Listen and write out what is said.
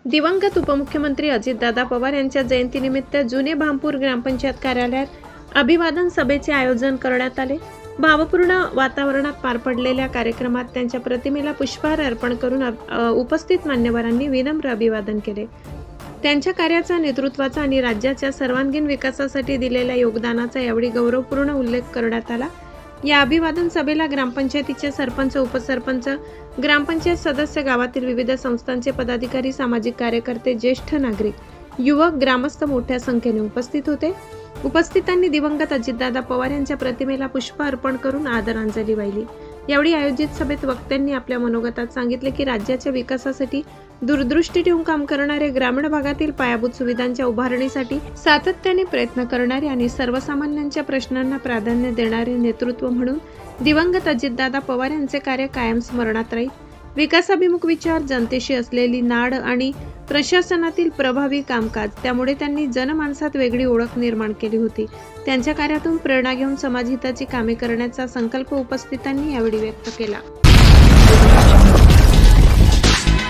दिवंगत उपमुख्यमंत्री अजितदादा पवार यांच्या जयंतीनिमित्त जुने भामपूर ग्रामपंचायत कार्यालयात अभिवादन सभेचे आयोजन करण्यात आले। भावपूर्ण वातावरणात पार पडलेल्या कार्यक्रमात त्यांच्या प्रतिमेला पुष्पहार अर्पण करून उपस्थित मान्यवरांनी विनम्र अभिवादन केले। त्यांच्या कार्याचा, नेतृत्वाचा आणि राज्याच्या सर्वांगीण विकासासाठी दिलेल्या योगदानाचा यावेळी गौरवपूर्ण उल्लेख करण्यात आला। या अभिवादन सभेला ग्रामपंचायतीचे सरपंच, उपसरपंच, ग्रामपंचायत सदस्य, गावातील विविध संस्थांचे पदाधिकारी, सामाजिक कार्यकर्ते, ज्येष्ठ नागरिक, युवक, ग्रामस्थ मोठ्या संख्येने उपस्थित होते। उपस्थितांनी दिवंगत अजितदादा पवार यांच्या प्रतिमेला पुष्प अर्पण करून आदरांजली वाहिली। यावेळी आयोजित सभेत वक्त्यांनी आपल्या मनोगतात सांगितले की राज्याच्या विकासासाठी दूरदृष्टी ठेवून काम करणारे, ग्रामीण भागातील पायाभूत सुविधांच्या उभारणीसाठी सातत्याने प्रयत्न करणारे आणि सर्वसामान्यांच्या प्रश्नांना प्राधान्य देणारे नेतृत्व म्हणून दिवंगत अजितदादा पवार यांचे कार्य कायम स्मरणात राहील। विकासाभिमुख विचार, जनतेशी असलेली नाळ आणि प्रशासनातील प्रभावी कामकाज, त्यामुळे त्यांनी जनमानसात वेगळी ओळख निर्माण केली होती। त्यांच्या कार्यातून प्रेरणा घेऊन समाजहिताची कामे करण्याचा संकल्प उपस्थितांनी यावेळी व्यक्त केला।